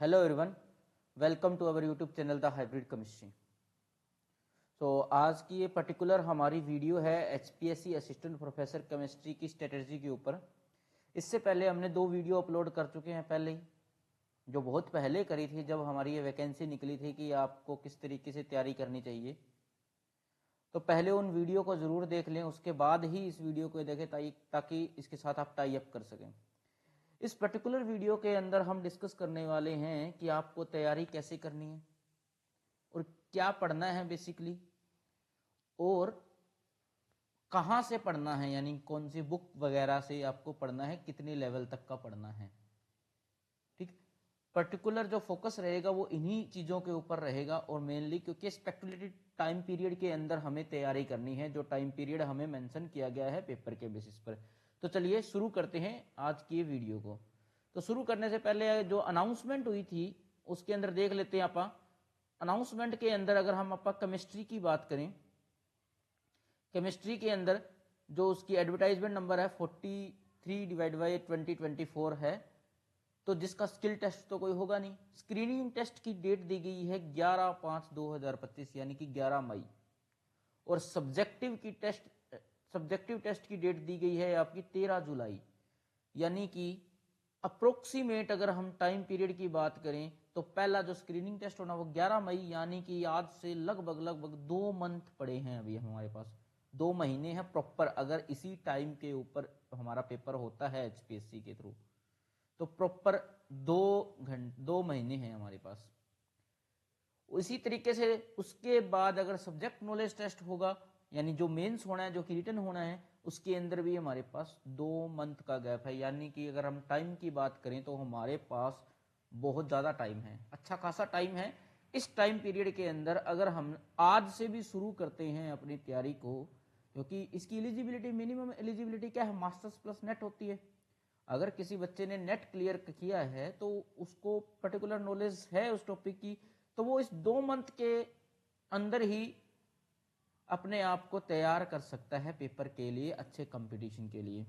Hello everyone, welcome to our YouTube channel the hybrid chemistry. आज की ये particular हमारी वीडियो है एचपीएससी असिस्टेंट प्रोफेसर केमिस्ट्री की स्ट्रेटजी के ऊपर। इससे पहले हमने 2 वीडियो अपलोड कर चुके हैं पहले ही, जो बहुत पहले करी थी जब हमारी ये वैकेंसी निकली थी कि आपको किस तरीके से तैयारी करनी चाहिए। तो पहले उन वीडियो को ज़रूर देख लें, उसके बाद ही इस वीडियो को देखें ताकि इसके साथ आप टाई अप कर सकें। इस पर्टिकुलर वीडियो के अंदर हम डिस्कस करने वाले हैं कि आपको तैयारी कैसे करनी है और क्या पढ़ना है बेसिकली, और कहाँ से पढ़ना है, यानी कौन सी बुक वगैरह से आपको पढ़ना है, कितने लेवल तक का पढ़ना है। ठीक, पर्टिकुलर जो फोकस रहेगा वो इन्हीं चीज़ों के ऊपर रहेगा, और मेनली क्योंकि स्पेक्युलेटेड टाइम पीरियड के अंदर हमें तैयारी करनी है, जो टाइम पीरियड हमें मेंशन किया गया है पेपर के बेसिस पर। तो चलिए शुरू करते हैं आज की वीडियो को। तो शुरू करने से पहले जो अनाउंसमेंट हुई थी उसके अंदर देख लेते हैं आप। अनाउंसमेंट के अंदर अगर हम केमिस्ट्री की बात करें, केमिस्ट्री के अंदर जो उसकी एडवर्टाइजमेंट नंबर है 43/2024 है, तो जिसका स्किल टेस्ट तो कोई होगा नहीं। स्क्रीनिंग टेस्ट की डेट दी गई है 11/5/2025 यानी कि 11 मई, और सब्जेक्टिव टेस्ट की डेट दी गई है आपकी 13 जुलाई, यानी कि अप्रोक्सीमेट अगर हम टाइम पीरियड की बात करें तो पहला जो स्क्रीनिंग टेस्ट होना वो 11 मई, यानी कि आज से लगभग 2 मंथ पड़े हैं अभी हमारे पास, 2 महीने हैं प्रॉपर। अगर इसी टाइम के ऊपर हमारा पेपर होता है एचपीएससी के थ्रू तो प्रॉपर 2 महीने हैं हमारे पास। इसी तरीके से उसके बाद अगर सब्जेक्ट नॉलेज टेस्ट होगा, यानी जो मेंस होना है, जो कि रिटन होना है, उसके अंदर भी हमारे पास 2 मंथ का गैप है। यानी कि अगर हम टाइम की बात करें तो हमारे पास बहुत ज़्यादा टाइम है, अच्छा खासा टाइम है। इस टाइम पीरियड के अंदर अगर हम आज से भी शुरू करते हैं अपनी तैयारी को, क्योंकि इसकी एलिजिबिलिटी, मिनिमम एलिजिबिलिटी क्या है, मास्टर्स प्लस नेट होती है। अगर किसी बच्चे ने नेट क्लियर किया है तो उसको पर्टिकुलर नॉलेज है उस टॉपिक की, तो वो इस 2 मंथ के अंदर ही अपने आप को तैयार कर सकता है पेपर के लिए, अच्छे कंपटीशन के लिए।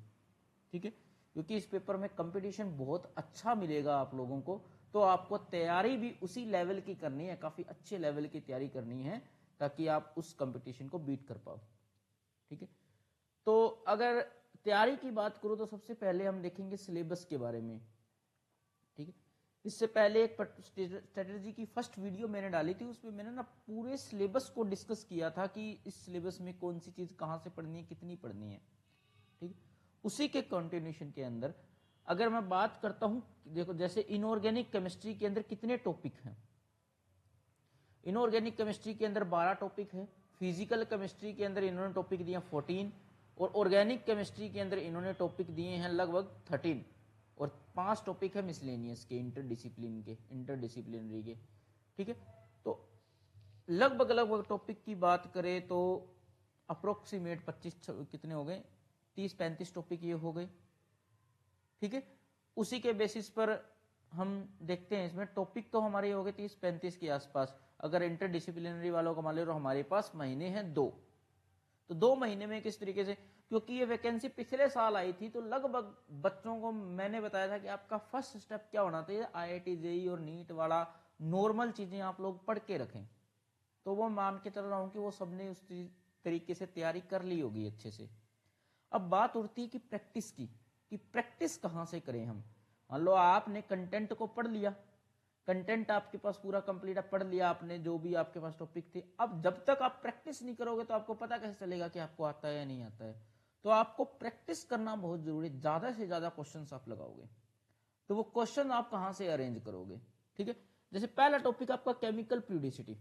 ठीक है, क्योंकि इस पेपर में कंपटीशन बहुत अच्छा मिलेगा आप लोगों को, तो आपको तैयारी भी उसी लेवल की करनी है, काफ़ी अच्छे लेवल की तैयारी करनी है ताकि आप उस कंपटीशन को बीट कर पाओ। ठीक है, तो अगर तैयारी की बात करूं तो सबसे पहले हम देखेंगे सिलेबस के बारे में। ठीक है, इससे पहले एक स्ट्रेटजी की फर्स्ट वीडियो मैंने डाली थी, उसमें मैंने ना पूरे सिलेबस को डिस्कस किया था कि इस सिलेबस में कौन सी चीज़ कहाँ से पढ़नी है, कितनी पढ़नी है। ठीक है, उसी के कंटिन्यूशन के अंदर अगर मैं बात करता हूं, देखो जैसे इनऑर्गेनिक केमिस्ट्री के अंदर कितने टॉपिक हैं। इनऑर्गेनिक केमिस्ट्री के अंदर 12 टॉपिक है, फिजिकल केमिस्ट्री के अंदर इन्होंने टॉपिक दिए 14, और ऑर्गेनिक केमिस्ट्री के अंदर इन्होंने टॉपिक दिए हैं लगभग 13, और 5 टॉपिक है मिसलेनियस के, इंटरडिसिप्लिनरी के। ठीक है, तो लगभग टॉपिक की बात करें तो अप्रोक्सीमेट 25 कितने हो गए, 30-35 टॉपिक ये हो गए। ठीक है, उसी के बेसिस पर हम देखते हैं, इसमें टॉपिक तो हमारे हो गए 30-35 के आसपास। अगर इंटरडिसिप्लिनरी वालों का मान लो हमारे पास महीने हैं 2, तो 2 महीने में किस तरीके से, क्योंकि ये वैकेंसी पिछले साल आई थी तो लगभग बच्चों को मैंने बताया था कि आपका फर्स्ट स्टेप क्या होना चाहिए, आईआईटी जेई और नीट वाला नॉर्मल चीजें आप लोग पढ़ के रखें। तो वो मान के चल रहा हूं कि वो सबने उस तरीके से तैयारी कर ली होगी अच्छे से। अब बात उठती है कि प्रैक्टिस की, कि प्रैक्टिस कहाँ से करें हम। मान लो आपने कंटेंट को पढ़ लिया, कंटेंट आपके पास पूरा कंप्लीट है, पढ़ लिया आपने जो भी आपके पास टॉपिक थे। अब जब तक आप प्रैक्टिस नहीं करोगे तो आपको पता कैसे चलेगा कि आपको आता है या नहीं आता है। तो आपको प्रैक्टिस करना बहुत जरूरी है, ज्यादा से ज्यादा क्वेश्चन आप लगाओगे तो वो क्वेश्चन आप कहां से अरेंज करोगे। ठीक है, जैसे पहला टॉपिक आपका केमिकल प्यूरिडिसिटी,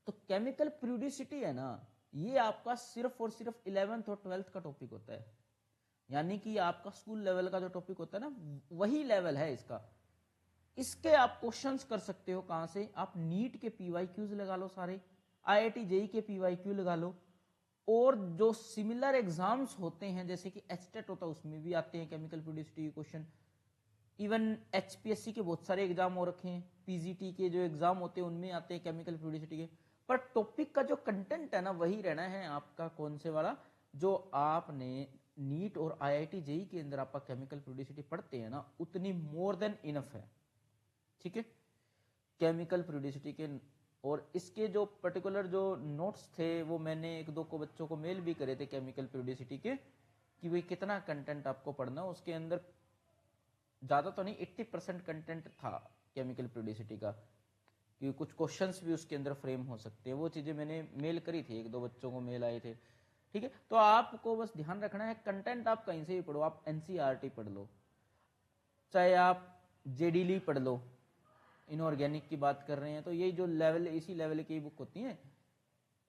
तो केमिकल प्यूरिडिसिटी है ना, ये आपका सिर्फ और सिर्फ 11th और 12th का टॉपिक होता है, यानी कि आपका स्कूल लेवल का जो टॉपिक होता है ना वही लेवल है इसका। इसके आप क्वेश्चंस कर सकते हो कहां से, आप नीट के पीवाईक्यूज लगा लो सारे, आईआईटी जेई के पीवाईक्यू लगा लो, और जो सिमिलर एग्जाम्स होते हैं जैसे कि एचटेट होता है उसमें भी आते हैं केमिकल प्यूरिडिसिटी के क्वेश्चन। इवन एचपीएससी के बहुत सारे एग्जाम हो रखे हैं, पीजीटी के जो एग्जाम होते हैं उनमें आते हैं केमिकल फ्लूइडिसिटी के। पर टॉपिक का जो कंटेंट है ना वही रहना है आपका, कौन से वाला, जो आपने नीट और आईआईटी जेई के अंदर आपका केमिकल फ्लूइडिसिटी पढ़ते हैं ना, उतनी मोर देन इनफ है। ठीक है, केमिकल फ्लूइडिसिटी के। और इसके जो पर्टिकुलर जो नोट्स थे वो मैंने एक दो को बच्चों को मेल भी करे थे केमिकल फ्लूइडिसिटी के, कि भाई कितना कंटेंट आपको पढ़ना है। उसके अंदर ज़्यादा तो नहीं, 80% कंटेंट था केमिकल फ्लूइडिसिटी का, क्योंकि कुछ क्वेश्चंस भी उसके अंदर फ्रेम हो सकते हैं। वो चीज़ें मैंने मेल करी थी, एक दो बच्चों को मेल आए थे। ठीक है, तो आपको बस ध्यान रखना है, कंटेंट आप कहीं से भी पढ़ो, आप एनसीईआरटी पढ़ लो, चाहे आप जेडीली पढ़ लो, इनऑर्गेनिक की बात कर रहे हैं तो ये जो लेवल, इसी लेवल की बुक होती है।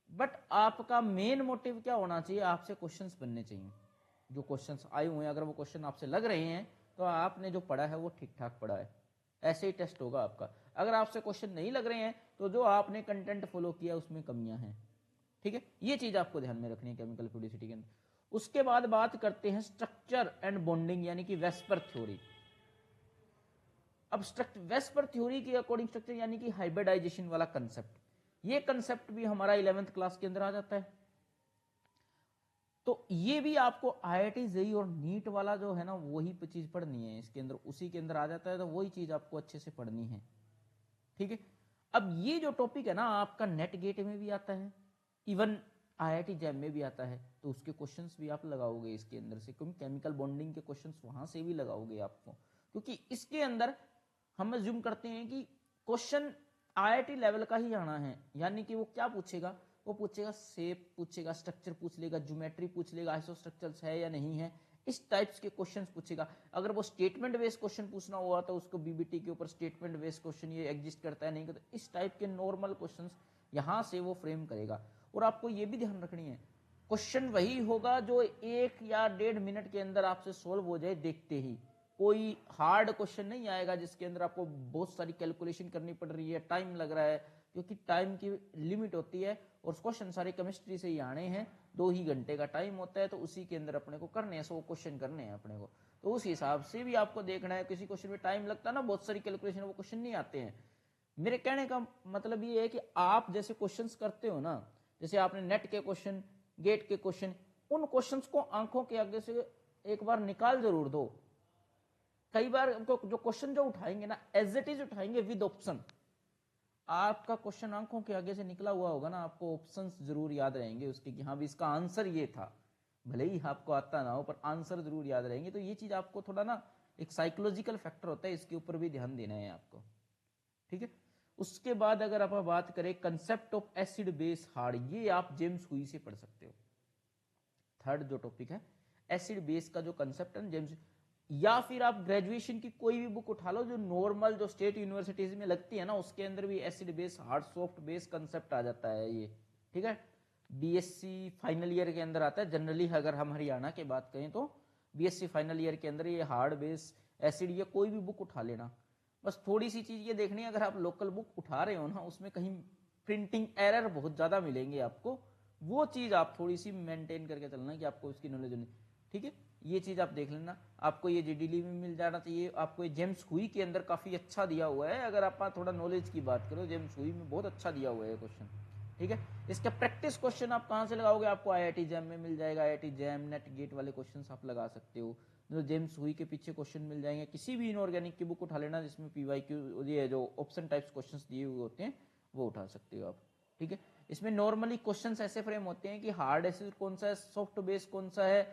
बट आपका मेन मोटिव क्या होना चाहिए, आपसे क्वेश्चंस बनने चाहिए। जो क्वेश्चंस आए हुए हैं, अगर वो क्वेश्चन आपसे लग रहे हैं तो आपने जो पढ़ा है वो ठीक ठाक पढ़ा है, ऐसे ही टेस्ट होगा आपका। अगर आपसे क्वेश्चन नहीं लग रहे हैं तो जो आपने कंटेंट फॉलो किया उसमें कमियां हैं। ठीक है, ये चीज आपको ध्यान में रखनी है केमिकल फ्लूइडिसिटी के अंदर। उसके बाद बात करते हैं स्ट्रक्चर एंड बॉन्डिंग, यानी कि वेस्पर थ्योरी। अब वेस्पर थ्योरी के अकॉर्डिंग स्ट्रक्चर यानी कि हाइब्रिडाइजेशन वाला कंसेप्ट, ये कंसेप्ट भी हमारा 11th क्लास के अंदर आ जाता है। तो ये भी आपको आईआईटी जेईई और नीट वाला जो है ना वही चीज पढ़नी है इसके अंदर, उसी के अंदर आ जाता है, तो वही चीज आपको अच्छे से पढ़नी है। ठीक है, अब ये जो टॉपिक है ना आपका नेट गेट में भी आता है, इवन आईआईटी जैम में भी आता है, तो उसके क्वेश्चंस भी आप लगाओगे इसके अंदर से, क्योंकि केमिकल बॉन्डिंग के क्वेश्चंस वहां से भी लगाओगे आपको। क्योंकि इसके अंदर हम अज्यूम करते हैं कि क्वेश्चन आईआईटी लेवल का ही आना है, यानी कि वो क्या पूछेगा, वो पूछेगा शेप पूछेगा, स्ट्रक्चर पूछ लेगा, ज्योमेट्री पूछ लेगा, आइसोस्ट्रक्चर्स है या नहीं है, इस टाइप्स के क्वेश्चंस पूछेगा। अगर वो स्टेटमेंट बेस्ड क्वेश्चन पूछना हुआ तो उसको बीबीटी के ऊपर स्टेटमेंट बेस्ड क्वेश्चन ये एग्जिस्ट करता है नहीं करता, इस टाइप के नॉर्मल क्वेश्चंस यहां से वो फ्रेम करेगा। और आपको ये भी ध्यान रखनी है, क्वेश्चन वही होगा जो 1 या 1.5 मिनट के अंदर आपसे सोल्व हो जाए देखते ही। कोई हार्ड क्वेश्चन नहीं आएगा जिसके अंदर आपको बहुत सारी कैलकुलेशन करनी पड़ रही है, टाइम लग रहा है, क्योंकि टाइम की लिमिट होती है और क्वेश्चन सारे केमिस्ट्री से ही आने हैं, 2 ही घंटे का टाइम होता है, तो उसी के अंदर अपने को करने हैं, 100 क्वेश्चन करने हैं अपने को। तो उस हिसाब से भी आपको देखना है, किसी क्वेश्चन में टाइम लगता है ना, बहुत सारी कैलकुलेशन, वो क्वेश्चन नहीं आते हैं। मेरे कहने का मतलब ये है कि आप जैसे क्वेश्चंस करते हो ना, जैसे आपने नेट के क्वेश्चन, गेट के क्वेश्चन, उन क्वेश्चंस को आंखों के आगे से एक बार निकाल जरूर दो। कई बार जो क्वेश्चन जो उठाएंगे ना एज इट इज उठाएंगे विद ऑप्शन, आपका क्वेश्चन आंखों के आगे से निकला हुआ होगा ना, आपको ऑप्शंस जरूर याद रहेंगे उसके, कि हाँ भी इसका आंसर ये था, भले ही आपको आता ना हो पर आंसर जरूर याद रहेंगे। तो ये चीज आपको थोड़ा ना एक साइकोलॉजिकल फैक्टर होता है, इसके ऊपर भी ध्यान देना है आपको। ठीक है, उसके बाद अगर आप बात करें concept of acid base hard, ये आप जेम्स हुई से पढ़ सकते हो। थर्ड जो टॉपिक है एसिड बेस का जो कंसेप्ट है जेम्स, या फिर आप ग्रेजुएशन की कोई भी बुक उठा लो जो नॉर्मल जो स्टेट यूनिवर्सिटीज में लगती है ना, उसके अंदर भी acid base hard soft base concept आ जाता है ये। ठीक है, बीएससी फाइनल ईयर के अंदर आता है जनरली, अगर हम हरियाणा की बात करें तो बीएससी फाइनल ईयर के अंदर ये हार्ड बेस एसिड, ये कोई भी बुक उठा लेना। बस थोड़ी सी चीज ये देखनी है, अगर आप लोकल बुक उठा रहे हो ना उसमें कहीं प्रिंटिंग एरर बहुत ज्यादा मिलेंगे आपको, वो चीज आप थोड़ी सी मेंटेन करके चलना कि आपको उसकी नॉलेज होनी। ठीक है, ये चीज आप देख लेना, आपको ये जीडीली में मिल जाना चाहिए। आपको ये जेम्स हुई के अंदर काफी अच्छा दिया हुआ है, अगर आप थोड़ा नॉलेज की बात करो जेम्स हुई में बहुत अच्छा दिया हुआ है क्वेश्चन। ठीक है, इसका प्रैक्टिस क्वेश्चन आप कहाँ से लगाओगे, आपको आईआईटी जैम में मिल जाएगा, आईआईटी जैम नेट गेट वाले क्वेश्चन आप लगा सकते हो। जो जेम्स हुई के पीछे क्वेश्चन मिल जाएंगे, किसी भी इनऑर्गेनिक की बुक उठा लेना जिसमें पीवाईक्यू ये जो ऑप्शन टाइप्स क्वेश्चंस दिए हुए होते हैं वो उठा सकते हो आप। ठीक है, इसमें नॉर्मली क्वेश्चंस ऐसे फ्रेम होते हैं कि हार्ड एसिड कौन सा है, सॉफ्ट बेस कौन सा है,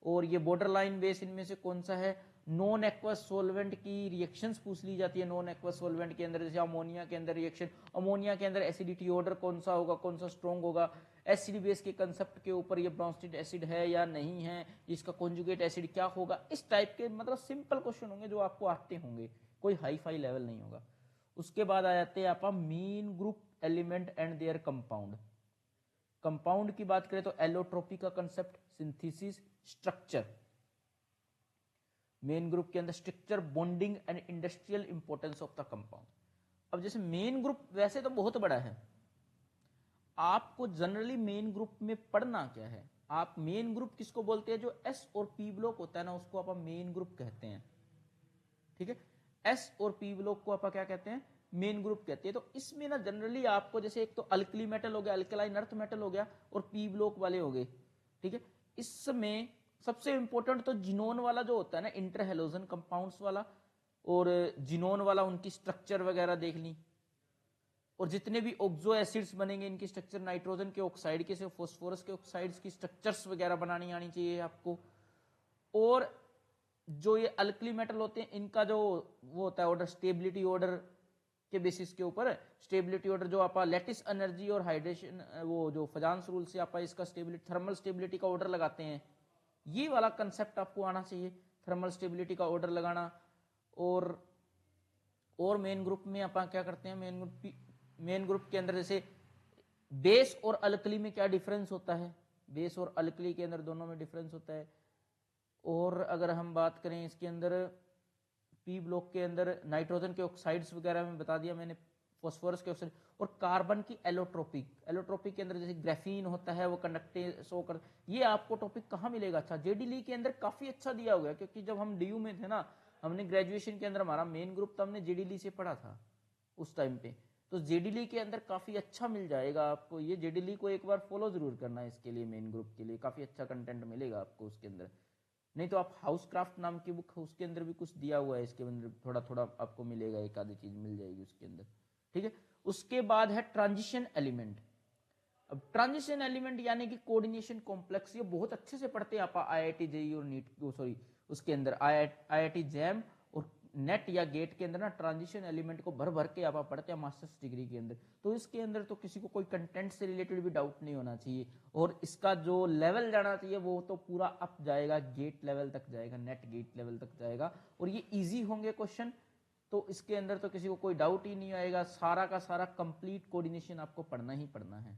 और ये बॉर्डर लाइन बेस इनमें से कौन सा है। नॉन एक्वस सोलवेंट की रिएक्शंस पूछ ली जाती है, नॉन एक्वस सोलवेंट के अंदर जैसे अमोनिया के अंदर रिएक्शन, अमोनिया के अंदर एसिडिटी ऑर्डर कौन सा होगा, कौन सा स्ट्रॉन्ग होगा, एसिड बेस के कंसेप्ट के ऊपर ये ब्रोंस्टेड एसिड है या नहीं है, इसका कॉन्जुगेट एसिड क्या होगा, इस टाइप के मतलब सिंपल क्वेश्चन होंगे जो आपको आते होंगे, कोई हाई फाई लेवल नहीं होगा। उसके बाद आ जाते हैं आप main group element and there compound. Compound की बात करें तो एलोट्रोपी का concept, synthesis, structure. Main group के अंदर structure, bonding and industrial importance of the compound. अब जैसे मेन ग्रुप वैसे तो बहुत बड़ा है, आपको जनरली मेन ग्रुप में पढ़ना क्या है, आप मेन ग्रुप किसको बोलते हैं, जो एस और पी ब्लॉक होता है ना उसको आप मेन ग्रुप कहते हैं। ठीक है, एस और पी ब्लॉक को आप क्या कहते हैं, मेन ग्रुप कहते हैं। तो इसमें ना जनरली आपको जैसे एक तो अल्कली मेटल हो गया, अल्कलाइन अर्थ मेटल हो गया, और पी ब्लॉक वाले हो गए। ठीक है, इसमें सबसे इंपॉर्टेंट तो जिनोन वाला जो होता है ना, इंटर हेलोजन कंपाउंड्स वाला, और जिनोन वाला उनकी स्ट्रक्चर वगैरह देख ली, और जितने भी ऑक्सो एसिड्स बनेंगे इनकी स्ट्रक्चर, नाइट्रोजन के ऑक्साइड के से फॉस्फोरस के ऑक्साइड्स की स्ट्रक्चर्स वगैरह बनानी आनी चाहिए आपको। और जो ये अल्कली मेटल होते हैं इनका जो वो होता है ऑर्डर, स्टेबिलिटी ऑर्डर के बेसिस के ऊपर, स्टेबिलिटी ऑर्डर जो आप लैटिस एनर्जी और हाइड्रेशन, वो जो फजांस रूल से आप इसका स्टेबिलिटी, थर्मल स्टेबिलिटी का ऑर्डर लगाते हैं, ये वाला कंसेप्ट आपको आना चाहिए, थर्मल स्टेबिलिटी का ऑर्डर लगाना। और मेन ग्रुप में आप क्या करते हैं, मेन ग्रुप के अंदर जैसे बेस और अल्कली में क्या डिफरेंस होता है, बेस और अल्कली के अंदर दोनों में डिफरेंस होता है। और अगर हम बात करें इसके अंदर पी ब्लॉक के अंदर नाइट्रोजन के ऑक्साइड्स वगैरह में बता दिया मैंने, फॉस्फोरस के ऑक्साइड, और कार्बन की एलोट्रोपिक के अंदर जैसे ग्राफीन होता है वो कंडक्टिव शो कर, ये आपको टॉपिक कहाँ मिलेगा? अच्छा, जेडी ली के अंदर काफी अच्छा दिया हुआ है, क्योंकि जब हम डीयू में थे ना, हमने ग्रेजुएशन के अंदर हमारा मेन ग्रुप तो हमने जेडी ली से पढ़ा था उस टाइम पे, तो जेडी ली के अंदर काफी अच्छा मिल जाएगा आपको। ये जेडी ली को एक बार फॉलो जरूर करना है, इसके लिए मेन ग्रुप के लिए काफी अच्छा कंटेंट मिलेगा आपको उसके अंदर। नहीं तो आप हाउस क्राफ्ट नाम की बुक, उसके अंदर भी कुछ दिया हुआ है, इसके अंदर थोड़ा थोड़ा आपको मिलेगा, एक आधी चीज मिल जाएगी उसके अंदर, ठीक है। उसके बाद है ट्रांजिशन एलिमेंट। अब ट्रांजिशन एलिमेंट यानी कि कोऑर्डिनेशन कॉम्प्लेक्स, ये बहुत अच्छे से पढ़ते हैं आप आईआईटी जेईई और नीट, सॉरी उसके अंदर आईआईटी जैम और नेट या गेट के अंदर ना ट्रांजिशन एलिमेंट को भर भर के आप पढ़ते हैं मास्टर्स डिग्री के अंदर। तो इसके अंदर तो किसी को कोई कंटेंट से रिलेटेड भी डाउट नहीं होना चाहिए, और इसका जो लेवल जाना चाहिए वो तो पूरा अप जाएगा, गेट लेवल तक जाएगा, नेट गेट लेवल तक जाएगा, और ये इजी होंगे क्वेश्चन, तो इसके अंदर तो किसी को कोई डाउट ही नहीं आएगा। सारा का सारा कंप्लीट कोऑर्डिनेशन आपको पढ़ना ही पढ़ना है,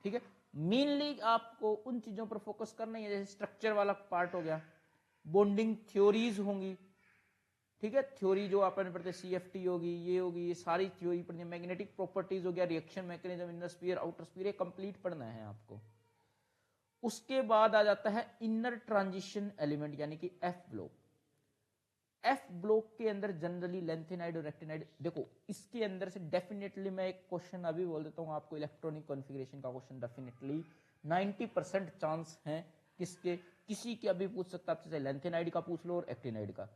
ठीक है। मेनली आपको उन चीजों पर फोकस करना है, जैसे स्ट्रक्चर वाला पार्ट हो गया, बॉन्डिंग थ्योरीज होंगी, ठीक है, थ्योरी जो अपन पढ़ते सीएफटी होगी, ये होगी, ये सारी थ्योरी पढ़नी, मैग्नेटिक प्रॉपर्टीज हो गया, reaction mechanism, inner sphere outer sphere, ये कंप्लीट पढ़ना है आपको। उसके बाद आ जाता है इनर ट्रांजिशन एलिमेंट यानी कि एफ ब्लॉक। एफ ब्लॉक के अंदर जनरली लेंथेनाइड और एक्टिनाइड, देखो इसके अंदर से डेफिनेटली मैं एक क्वेश्चन अभी बोल देता हूं आपको, इलेक्ट्रॉनिक कॉन्फ़िगरेशन का क्वेश्चन डेफिनेटली 90% चांस है किसके, किसी के अभी पूछ सकता है आपसे, लेंथेनाइड का पूछ लो और एक्टिनाइड का।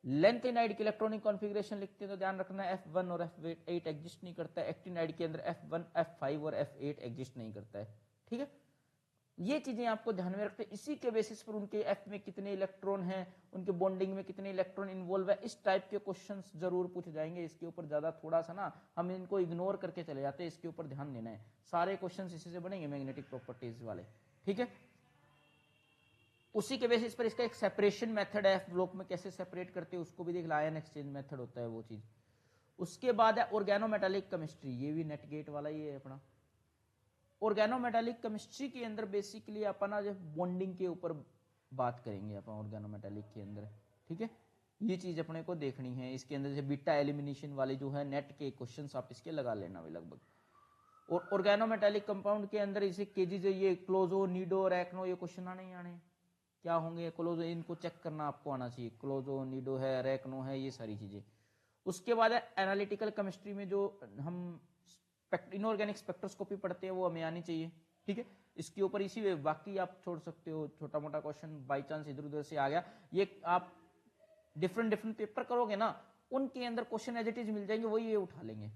लेंथेनाइड की इलेक्ट्रॉनिक कॉन्फ़िगरेशन लिखते हैं तो ध्यान रखना F1 और F8 एग्जिस्ट नहीं करता है, एक्टिनाइड के अंदर F1, F5 और F8 एग्जिस्ट नहीं करता है, ठीक है। ये चीजें आपको ध्यान में रखते हैं, इसी के बेसिस पर उनके एफ में कितने इलेक्ट्रॉन हैं, उनके बॉन्डिंग में कितने इलेक्ट्रॉन इन्वॉल्व है, इस टाइप के क्वेश्चंस जरूर पूछ जाएंगे। इसके ऊपर ज्यादा थोड़ा सा ना हम इनको इग्नोर करके चले जाते हैं, इसके ऊपर ध्यान देना है, सारे क्वेश्चंस इसी से बनेंगे मैग्नेटिक प्रॉपर्टीज वाले, ठीक है। उसी के बेसिस पर इसका एक सेपरेशन मेथड है, एफ ब्लॉक में कैसे सेपरेट करते हैं उसको भी देख ला, आयन एक्सचेंज मेथड होता है वो चीज। उसके बाद है ऑर्गेनोमेटालिक केमिस्ट्री, ये भी नेट गेट वाला ही है अपना। ऑर्गेनोमेटालिक केमिस्ट्री के अंदर बेसिकली अपना जो बॉन्डिंग के ऊपर बात करेंगे अपन ऑर्गेनोमेटालिक के अंदर, ठीक है। ये चीज अपने को देखनी है, इसके अंदर जैसे बीटा एलिमिनेशन वाले जो है नेट के क्वेश्चंस आप इसके लगा लेना भी लगभग। और ऑर्गेनोमेटालिक कंपाउंड के अंदर इसे केजी जो ये क्लोजो, नीडो, रैक्नो, ये क्वेश्चन आने ही आने, क्या होंगे क्लोजो, इनको चेक करना आपको आना चाहिए, क्लोजो, नीडो है, रैक्नो है, ये सारी चीजें। उसके बाद है एनालिटिकल केमिस्ट्री में जो हम इनऑर्गेनिक स्पेक्ट्रोस्कोपी पढ़ते हैं वो हमें आनी चाहिए, ठीक है। इसके ऊपर इसी बाकी आप छोड़ सकते हो, छोटा मोटा क्वेश्चन बाई चांस इधर उधर से आ गया, ये आप डिफरेंट पेपर करोगे ना, उनके अंदर क्वेश्चन एज इट इज मिल जाएंगे, वही ये उठा लेंगे,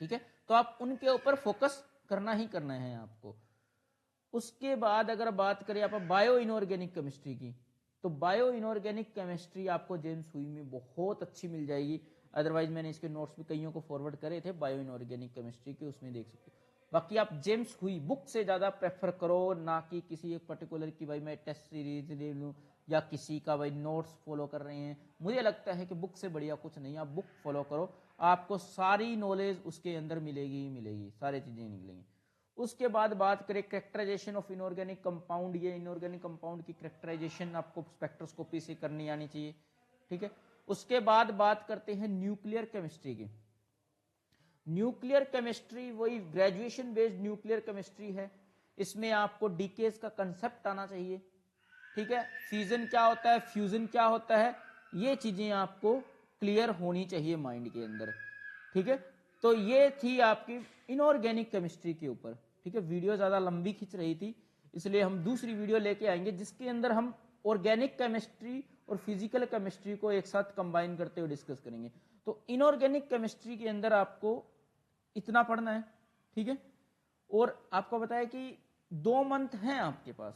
ठीक है। तो आप उनके ऊपर फोकस करना ही करना है आपको। उसके बाद अगर बात करें आप बायो इनऑर्गेनिक केमिस्ट्री की, तो बायो इनऑर्गेनिक केमिस्ट्री आपको जेम्स हुई में बहुत अच्छी मिल जाएगी, अदरवाइज मैंने इसके नोट्स भी कईयों को फॉरवर्ड करे थे बायो इनऑर्गेनिक केमिस्ट्री के, उसमें देख सकते हो। बाकी आप जेम्स हुई बुक से ज्यादा प्रेफर करो, ना कि किसी एक पर्टिकुलर की भाई मैं टेस्ट सीरीज ले लूँ या किसी का भाई नोट्स फॉलो कर रहे हैं। मुझे लगता है कि बुक से बढ़िया कुछ नहीं, आप बुक फॉलो करो, आपको सारी नॉलेज उसके अंदर मिलेगी ही मिलेगी, सारी चीजें निकलेंगी। उसके बाद बात करें कैरेक्टराइजेशन ऑफ इनऑर्गेनिक कंपाउंड, ये इनऑर्गेनिक कंपाउंड की कैरेक्टराइजेशन आपको स्पेक्ट्रोस्कोपी से करनी आनी चाहिए, ठीक है। उसके बाद बात करते हैं न्यूक्लियर केमिस्ट्री की। न्यूक्लियर केमिस्ट्री वही ग्रेजुएशन बेस्ड न्यूक्लियर केमिस्ट्री है, इसमें आपको डीकेज का कंसेप्ट आना चाहिए, ठीक है। फिजन क्या होता है, फ्यूजन क्या होता है, ये चीजें आपको क्लियर होनी चाहिए माइंड के अंदर, ठीक है। तो ये थी आपकी इनऑर्गेनिक केमिस्ट्री के ऊपर, ठीक है। वीडियो ज्यादा लंबी खिंच रही थी, इसलिए हम दूसरी वीडियो लेके आएंगे जिसके अंदर हम ऑर्गेनिक केमिस्ट्री और फिजिकल केमिस्ट्री को एक साथ कंबाइन करते हुए डिस्कस करेंगे। तो इनऑर्गेनिक केमिस्ट्री के अंदर आपको इतना पढ़ना है, ठीक है। और आपको बताया कि 2 मंथ हैं आपके पास,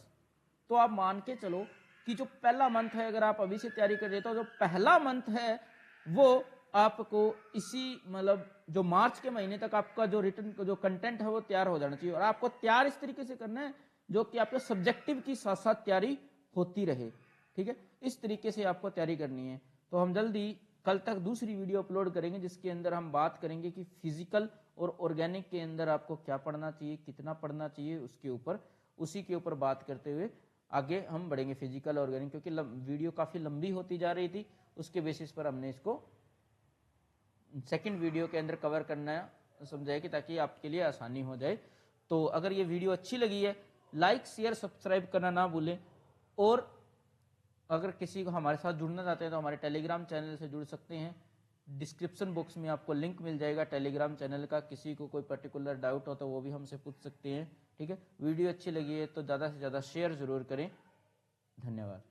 तो आप मान के चलो कि जो पहला मंथ है, अगर आप अभी से तैयारी कर रहे हो तो जो पहला मंथ है वो आपको इसी मतलब जो मार्च के महीने तक आपका जो रिटर्न जो कंटेंट है वो तैयार हो जाना चाहिए। और आपको तैयार इस तरीके से करना है जो कि आपके सब्जेक्टिव की साथ साथ तैयारी होती रहे, ठीक है। इस तरीके से आपको तैयारी करनी है। तो हम जल्दी कल तक दूसरी वीडियो अपलोड करेंगे जिसके अंदर हम बात करेंगे कि फिजिकल और ऑर्गेनिक के अंदर आपको क्या पढ़ना चाहिए, कितना पढ़ना चाहिए, उसके ऊपर उसी के ऊपर बात करते हुए आगे हम बढ़ेंगे फिजिकल ऑर्गेनिक, क्योंकि वीडियो काफ़ी लंबी होती जा रही थी, उसके बेसिस पर हमने इसको सेकंड वीडियो के अंदर कवर करना समझाया कि ताकि आपके लिए आसानी हो जाए। तो अगर ये वीडियो अच्छी लगी है, लाइक शेयर सब्सक्राइब करना ना भूलें। और अगर किसी को हमारे साथ जुड़ना चाहते हैं तो हमारे टेलीग्राम चैनल से जुड़ सकते हैं। डिस्क्रिप्शन बॉक्स में आपको लिंक मिल जाएगा टेलीग्राम चैनल का। किसी को कोई पर्टिकुलर डाउट हो तो वो भी हमसे पूछ सकते हैं, ठीक है। वीडियो अच्छी लगी है तो ज़्यादा से ज़्यादा शेयर ज़रूर करें। धन्यवाद।